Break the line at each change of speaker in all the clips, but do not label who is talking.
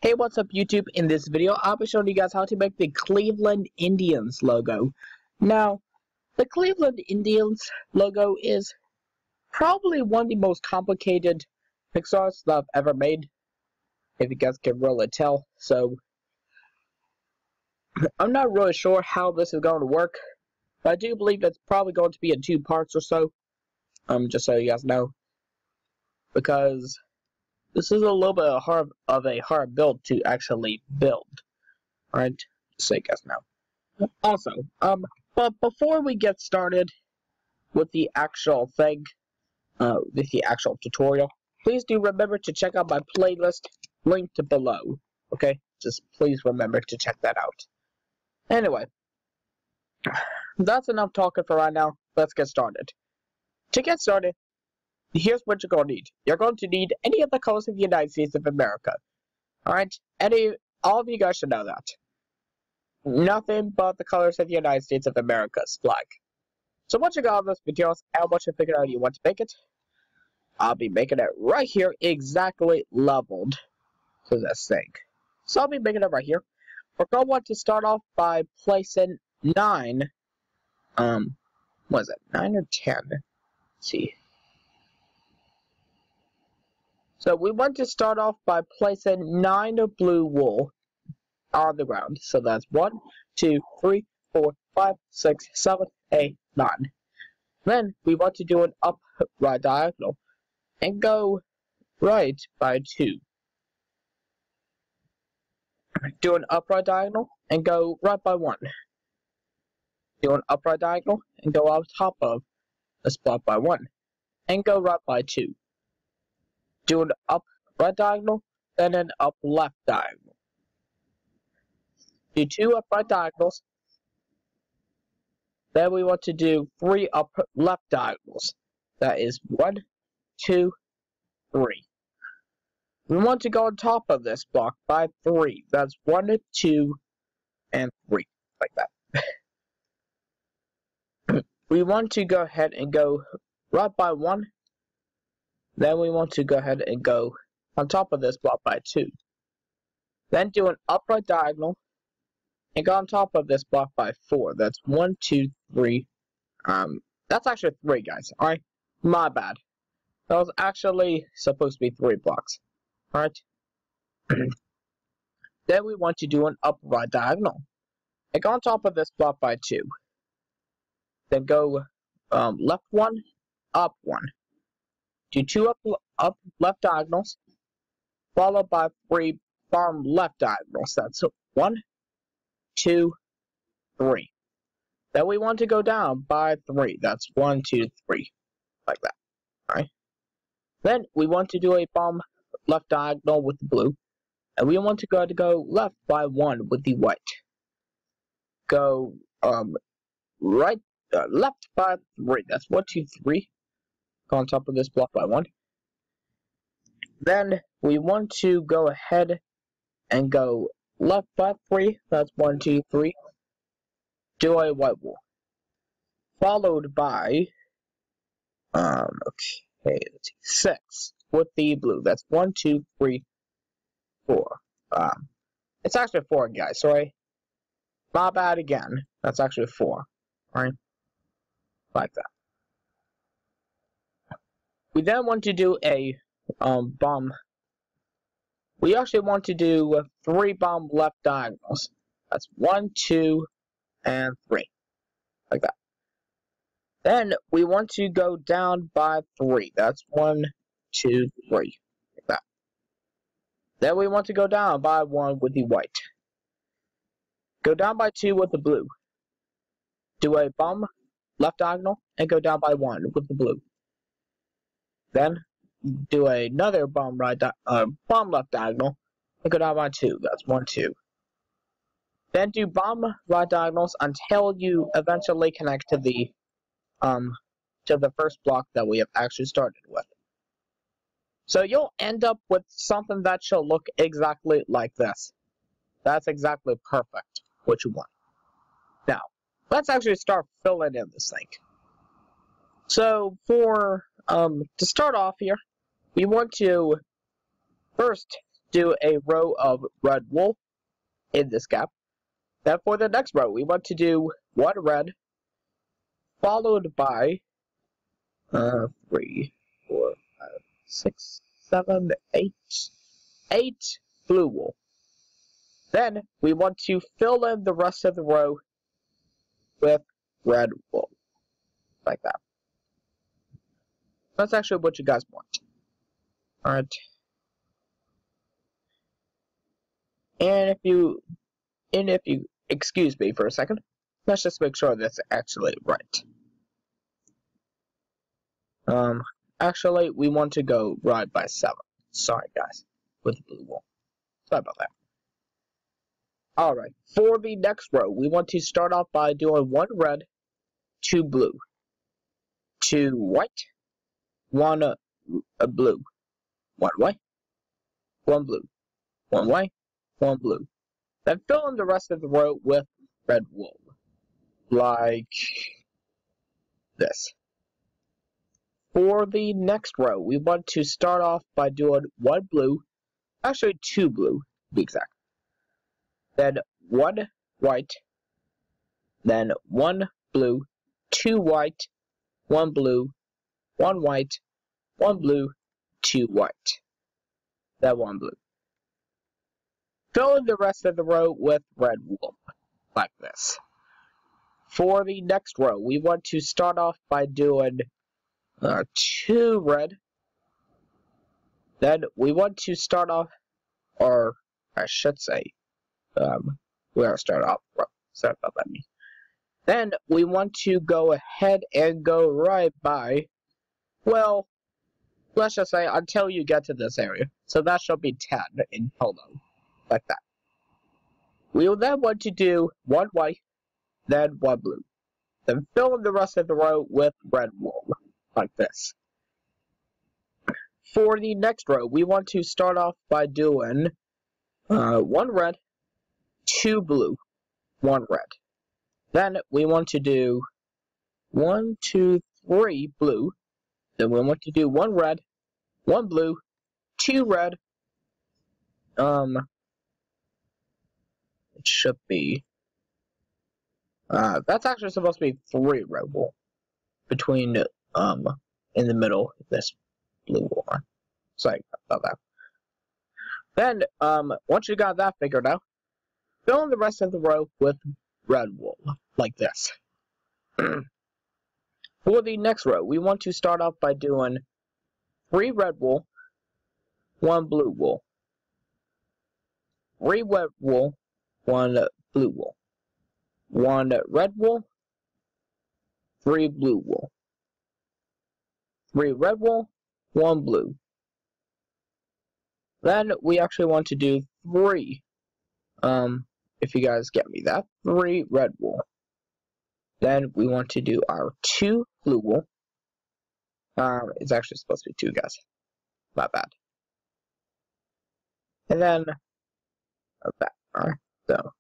Hey, what's up YouTube? In this video, I'll be showing you guys how to make the Cleveland Indians logo. Now, the Cleveland Indians logo is probably one of the most complicated Pixar's that I've ever made, if you guys can really tell. So, I'm not really sure how this is going to work, but I do believe it's probably going to be in 2 parts or so, just so you guys know, because this is a little bit of a hard build to actually build. Alright, so you guys know. Also, but before we get started with the actual thing, with the actual tutorial, please do remember to check out my playlist linked below. Okay, just please remember to check that out. Anyway, that's enough talking for right now. Let's get started. To get started, here's what you're going to need. You're going to need any of the colors of the United States of America. Alright? All of you guys should know that. Nothing but the colors of the United States of America's flag. So once you got all those materials and once you figure out you want to make it, I'll be making it right here exactly leveled to this thing. So I'll be making it right here. We're going to want to start off by placing 9, what is it, 9 or 10? Let's see. So we want to start off by placing 9 of blue wool on the ground. So that's 1, 2, 3, 4, 5, 6, 7, 8, 9. Then we want to do an upright diagonal and go right by 2. Do an upright diagonal and go right by 1. Do an upright diagonal and go on top of a spot by 1 and go right by 2. Do an up right diagonal and an up left diagonal. Do 2 upright diagonals. Then we want to do 3 up left diagonals. That is 1, 2, 3. We want to go on top of this block by 3. That's 1, 2, and 3. Like that. We want to go ahead and go right by 1. Then we want to go ahead and go on top of this block by 2. Then do an upright diagonal and go on top of this block by 4. That's 1, 2, 3. That's actually 3, guys. Alright? My bad. That was actually supposed to be 3 blocks. Alright? Then we want to do an upright diagonal and go on top of this block by 2. Then go left 1, up 1. Do 2 up left diagonals, followed by 3 bottom left diagonals. That's 1, 2, 3. Then we want to go down by 3. That's 1, 2, 3. Like that. Alright. Then we want to do a bottom left diagonal with the blue. And we want to go left by 1 with the white. Go right left by 3. That's 1, 2, 3. Go on top of this block by 1. Then we want to go ahead and go left by 3. That's 1, 2, 3. Do a white wool. Followed by okay, let's see, 6 with the blue. That's 1, 2, 3, 4. It's actually 4, guys. Sorry, my bad again. That's actually 4. Right, like that. We then want to do a bomb. We actually want to do 3 bottom left diagonals. That's 1, 2, and 3. Like that. Then we want to go down by 3. That's 1, 2, 3. Like that. Then we want to go down by 1 with the white. Go down by 2 with the blue. Do a bottom left diagonal and go down by 1 with the blue. Then do another bottom left diagonal and go down by 2. That's 1, 2. Then do bottom right diagonals until you eventually connect to the first block that we have actually started with. So you'll end up with something that shall look exactly like this. That's exactly perfect, what you want. Now, let's actually start filling in this thing. So to start off here, we want to first do a row of red wool in this gap. Then for the next row, we want to do 1 red, followed by 3, 4, 5, 6, 7, 8, 8 blue wool. Then we want to fill in the rest of the row with red wool, like that. That's actually what you guys want. Alright. And if you excuse me for a second, let's just make sure that's actually right. Actually, we want to go right by 7. Sorry, guys, with the blue wool. Sorry about that. Alright, for the next row, we want to start off by doing 1 red, 2 blue, 2 white, 1 blue, 1 white, 1 blue, 1 white, 1 blue. Then fill in the rest of the row with red wool, like this. For the next row, we want to start off by doing 1 blue, actually 2 blue, to be exact. Then 1 white, then 1 blue, 2 white, 1 blue, 1 white, 1 blue, 2 white. Then 1 blue. Fill in the rest of the row with red wool, like this. For the next row, we want to start off by doing 2 red. Then we want to start off, or I should say, we're gonna start off. Sorry about that. Then we want to go ahead and go right by, well, let's just say until you get to this area. So that should be 10 in total, like that. We will then want to do 1 white, then 1 blue. Then fill in the rest of the row with red wool, like this. For the next row, we want to start off by doing 1 red, 2 blue, 1 red. Then we want to do 1, 2, 3 blue. Then we want to do 1 red, 1 blue, 2 red. It should be. That's actually supposed to be 3 red wool between in the middle of this blue one. Sorry about that. Then once you got that figured out, fill in the rest of the row with red wool, like this. For the next row, we want to start off by doing 3 red wool, 1 blue wool, 3 red wool, 1 blue wool, 1 red wool, 3 blue wool, 3 red wool, 1 blue. Then we actually want to do 3, if you guys get me that, 3 red wool. Then we want to do our 2 blue wool. It's actually supposed to be 2, guys. Not bad. And then that. Alright, so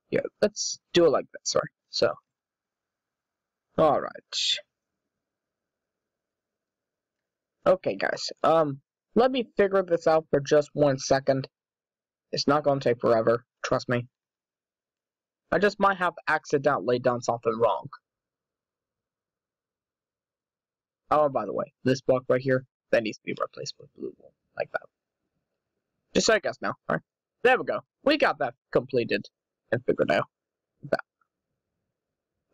yeah, let's do it like this, right? So alright. Okay guys, let me figure this out for just 1 second. It's not gonna take forever, trust me. I just might have accidentally done something wrong. Oh, by the way, this block right here, that needs to be replaced with blue wool, like that. Just so I guess now, alright? There we go. We got that completed and figured out.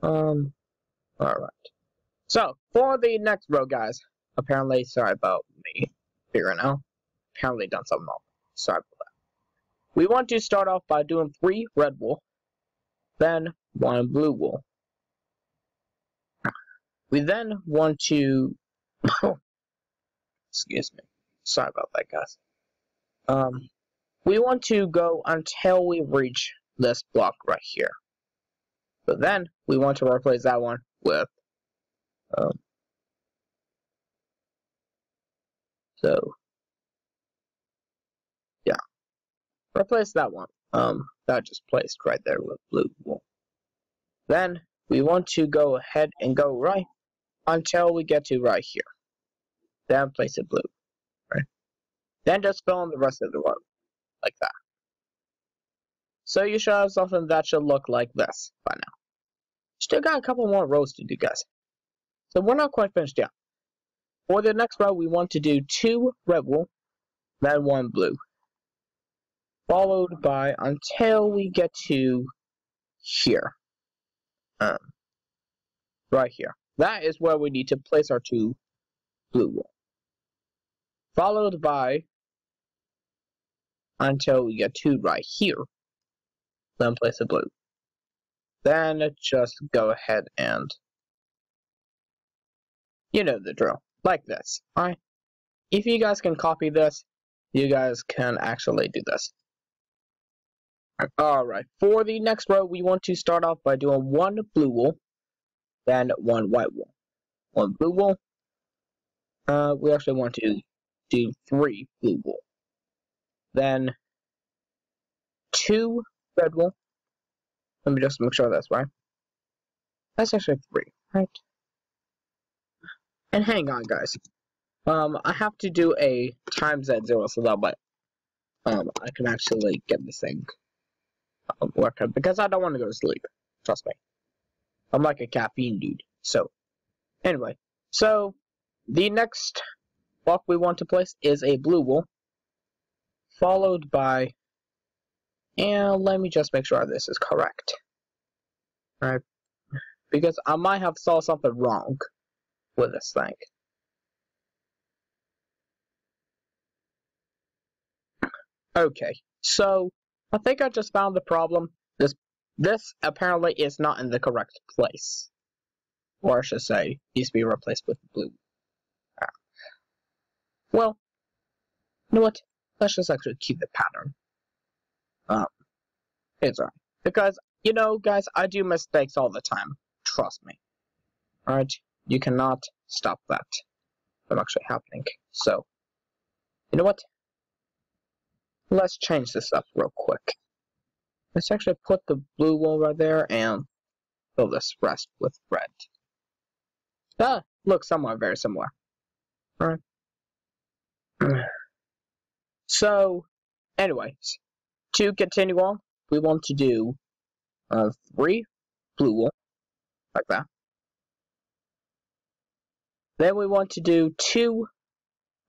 Alright. So, for the next row, guys, apparently, sorry about me figuring out. Apparently done something wrong. Sorry about that. We want to start off by doing 3 red wool, then 1 blue wool. We then want to, excuse me, sorry about that, guys. We want to go until we reach this block right here. But then we want to replace that one with, so yeah, replace that one. That just placed right there with blue wool. Then we want to go ahead and go right until we get to right here. Then place it blue, right? Then just fill in the rest of the row, like that. So you should have something that should look like this by now. Still got a couple more rows to do, guys. So we're not quite finished yet. For the next row, we want to do 2 red wool, then 1 blue. Followed by, until we get to here. Right here. That is where we need to place our 2 blue wool. Followed by, until we get 2 right here. Then place a blue. Then just go ahead and, you know the drill, like this, alright? If you guys can copy this, you guys can actually do this. Alright, for the next row, we want to start off by doing 1 blue wool, then 1 white wool. 1 blue wool, we actually want to do 3 blue wool. Then 2 red wool. Let me just make sure that's right. That's actually 3, right? And hang on, guys. I have to do a times at 0 so that way I can actually get this thing working, because I don't want to go to sleep. Trust me. I'm like a caffeine dude. So, anyway. So, the next block we want to place is a blue wool, followed by, and let me just make sure this is correct. Alright, because I might have saw something wrong with this thing. Okay, so I think I just found the problem. This apparently is not in the correct place. Or I should say, needs to be replaced with blue. Well, you know what? Let's just actually keep the pattern. It's alright. Because, you know, guys, I do mistakes all the time. Trust me. Alright? You cannot stop that from actually happening. So, you know what? Let's change this up real quick. Let's actually put the blue wool right there and fill this rest with red. Looks somewhat very similar. Alright. So, anyways, to continue on, we want to do 3 blue wool, like that. Then we want to do 2,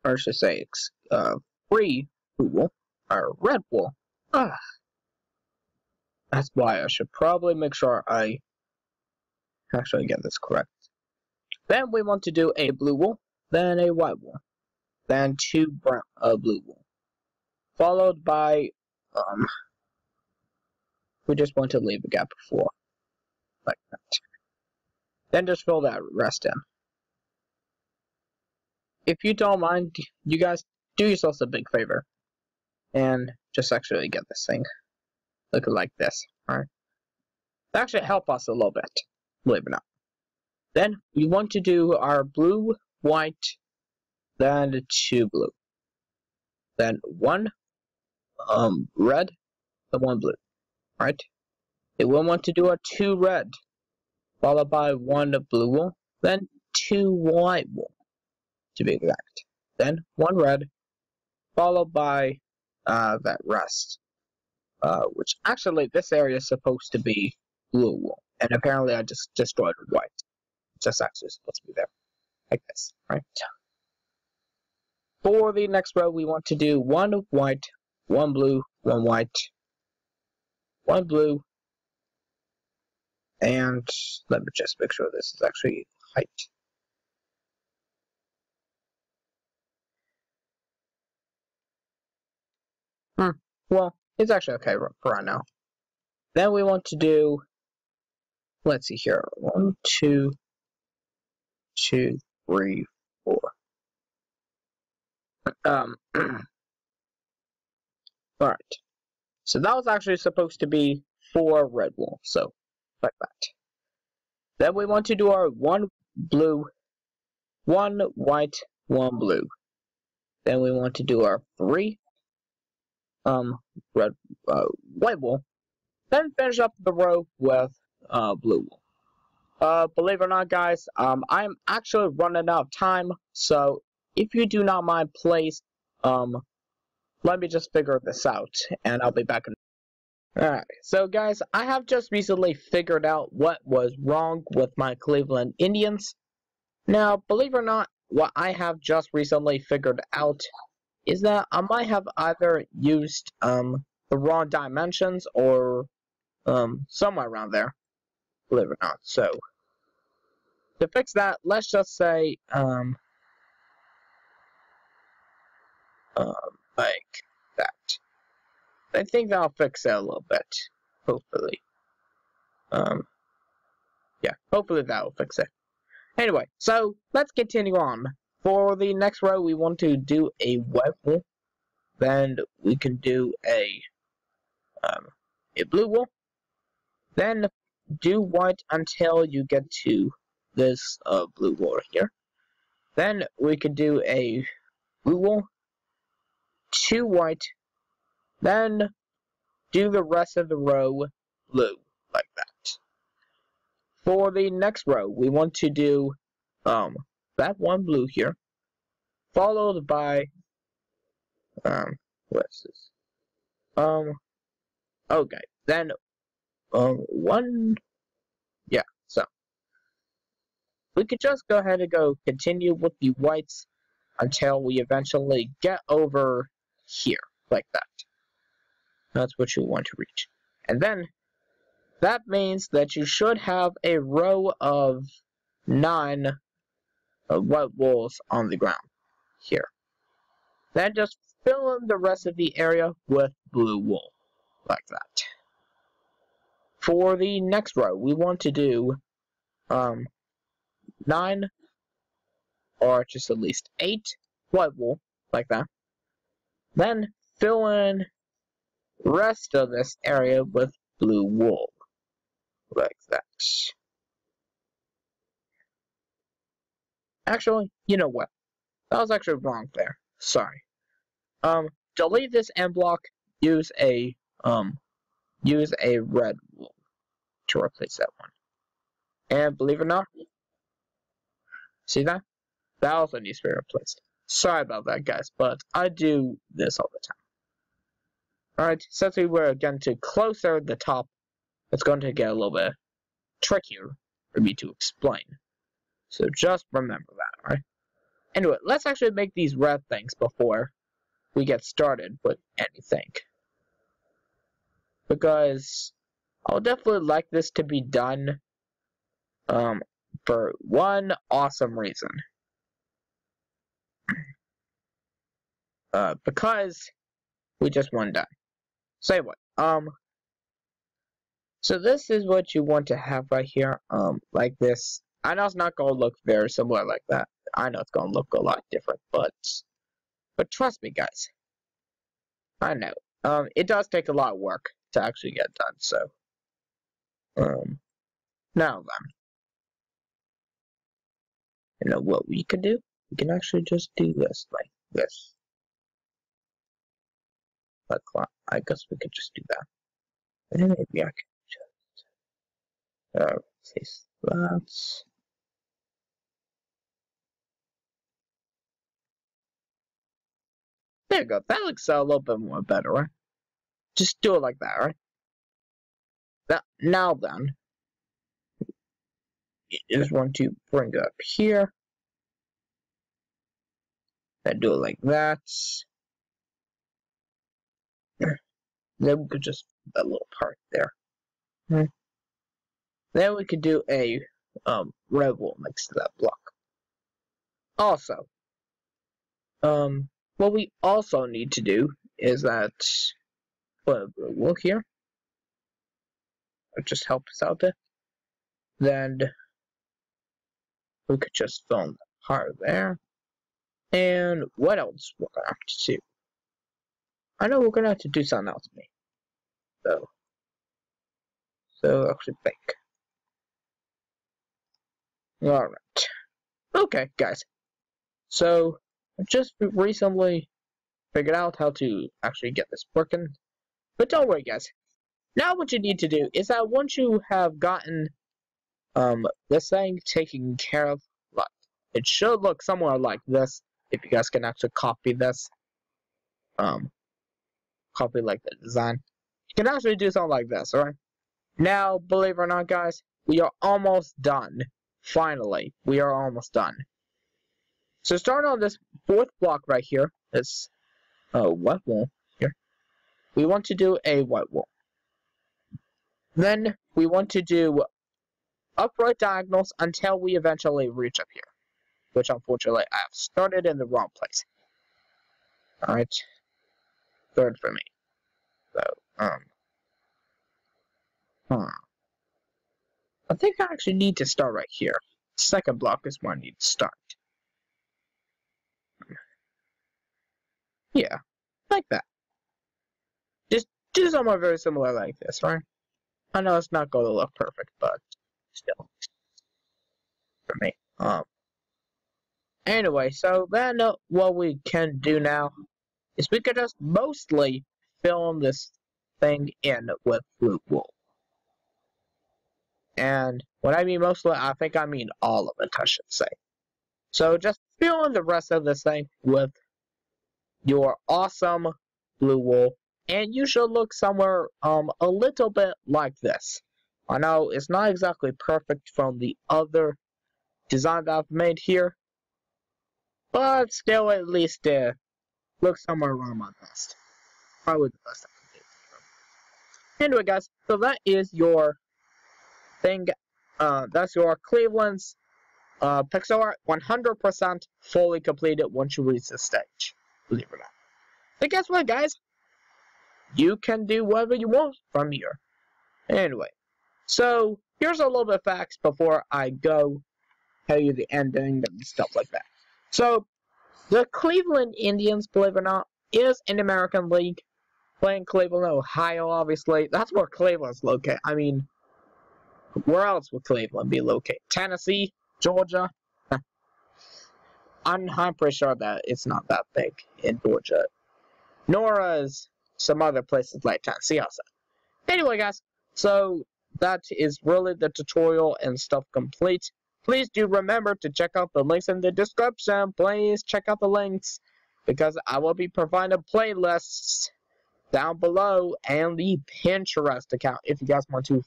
or I should say, 3 blue wool, or red wool. That's why I should probably make sure I actually get this correct. Then we want to do a blue wool, then a white wool, then 2 brown, blue wool, followed by, we just want to leave a gap before, like that. Then just fill that rest in. If you don't mind, you guys do yourselves a big favor, and just actually get this thing looking like this, alright? That actually help us a little bit, believe it or not. Then we want to do our blue, white, then 2 blue. Then 1 red, and 1 blue, right? Then we want to do our 2 red, followed by 1 blue wool, then 2 white wool, to be exact. Then 1 red, followed by that rest. Which actually this area is supposed to be blue wool, and apparently I just destroyed white. It's just actually supposed to be there, like this, right? For the next row, we want to do 1 white, 1 blue, 1 white, 1 blue, and let me just make sure this is actually height. Well, it's actually okay for right now. Then we want to do, let's see here, 1, 2, 2, 3, 4. Alright. So that was actually supposed to be 4 red wool, so like that. Then we want to do our 1 blue, 1 white, 1 blue. Then we want to do our 3 white wool. Then finish up the row with blue wool. Believe it or not, guys, I'm actually running out of time, so if you do not mind, please let me just figure this out, and I'll be back in. Alright, so guys, I have just recently figured out what was wrong with my Cleveland Indians. Now, believe it or not, what I have just recently figured out is that I might have either used the wrong dimensions or somewhere around there, believe it or not. So, to fix that, let's just say like that. I think that'll fix it a little bit, hopefully. Yeah, hopefully that'll fix it. Anyway, so let's continue on. For the next row, we want to do a white wool. Then we can do a blue wool. Then do white until you get to this blue wool here. Then we could do a blue wool, 2 white, then do the rest of the row blue, like that. For the next row, we want to do that one blue here, followed by what's this? Okay, then one, yeah. So we could just go ahead and go continue with the whites until we eventually get over here, like that. That's what you want to reach, and then that means that you should have a row of 9 white wools on the ground here. Then just fill in the rest of the area with blue wool, like that. For the next row, we want to do 9, or just at least 8 white wool, like that. Then fill in the rest of this area with blue wool, like that. Actually, you know what? That was actually wrong there. Sorry. Delete this end block. Use a red wool to replace that one. And believe it or not, see that? That also needs to be replaced. Sorry about that, guys, but I do this all the time. Alright, since we were getting to closer to the top, it's going to get a little bit trickier for me to explain. So just remember that, alright? Anyway, let's actually make these red things before we get started with anything. Because I would definitely like this to be done for one awesome reason. Because we just want done. Say what? So this is what you want to have right here, like this. I know it's not gonna look very similar like that. I know it's gonna look a lot different, but trust me, guys. I know. It does take a lot of work to actually get done. So, now then, you know what we could do? We can actually just do this like this. But I guess we could just do that. And maybe I can just place that. There you go. That looks a little bit more better, right? Just do it like that, right? Now then, you just want to bring it up here. Then do it like that. Then we could just put that little part there. Then we could do a red wool next to that block. Also, what we also need to do is that put a red wool here. It just help us out there. Then we could just fill in the part there. And what else we're gonna have to do? I know we're gonna have to do something else, maybe. So actually think. Alright. Okay, guys. So I just recently figured out how to actually get this working. But don't worry, guys. Now what you need to do is that once you have gotten this thing taken care of, like, it should look somewhere like this. If you guys can actually copy this. copy like the design. You can actually do something like this, alright? Now, believe it or not, guys, we are almost done. Finally, we are almost done. So start on this fourth block right here. This white wall here. We want to do a white wall. Then we want to do upright diagonals until we eventually reach up here, which unfortunately I have started in the wrong place. Alright, third for me. So, I think I actually need to start right here. Second block is where I need to start. Yeah, like that. Just do something very similar like this, right? I know it's not going to look perfect, but still, for me. Anyway, so then what we can do now is we could just mostly fill this thing in with blue wool. And when I mean mostly, I think I mean all of it, I should say. So just fill in the rest of this thing with your awesome blue wool, and you should look somewhere a little bit like this. I know it's not exactly perfect from the other design that I've made here, but still at least look somewhere around my best. Probably the best I can do. Anyway, guys, so that is your thing. That's your Cleveland's pixel art 100% fully completed once you reach this stage. Believe it or not. But guess what, guys? You can do whatever you want from here. Anyway, so here's a little bit of facts before I go tell you the ending and stuff like that. So, the Cleveland Indians, believe it or not, is an American league. Playing Cleveland, Ohio, obviously. That's where Cleveland's located. I mean, where else would Cleveland be located? Tennessee? Georgia? I'm pretty sure that it's not that big in Georgia. Nor as some other places like Tennessee also. Anyway, guys, so that is really the tutorial and stuff complete. Please do remember to check out the links in the description. Please check out the links, because I will be providing playlists down below and the Pinterest account if you guys want to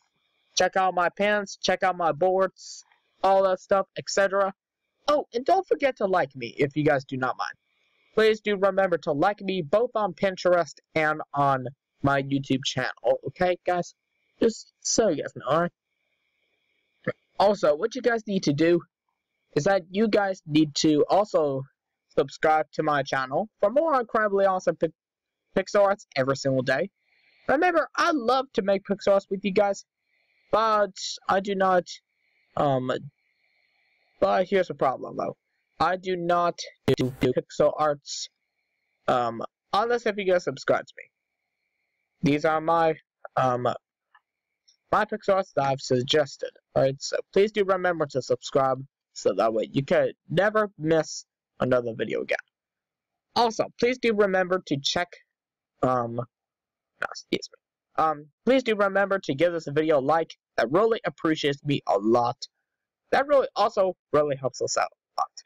check out my pins, check out my boards, all that stuff, etc. Oh, and don't forget to like me if you guys do not mind. Please do remember to like me both on Pinterest and on my YouTube channel, okay, guys? Just so you guys know, alright? Also, what you guys need to do is that you guys need to also subscribe to my channel for more incredibly awesome pixel arts every single day. Remember, I love to make pixel arts with you guys, but I do not, but here's the problem though. I do not do pixel arts, unless if you guys subscribe to me. These are my pixel arts that I've suggested. Alright, so please do remember to subscribe so that way you can never miss another video again. Also, please do remember to check, please do remember to give this video a like. That really appreciates me a lot. That really also really helps us out a lot.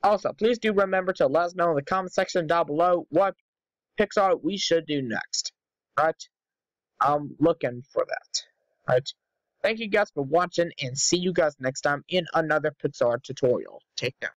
Also, please do remember to let us know in the comment section down below what pixel art we should do next. Alright? I'm looking for that. Alright? Thank you guys for watching, and see you guys next time in another pixel art tutorial. Take care.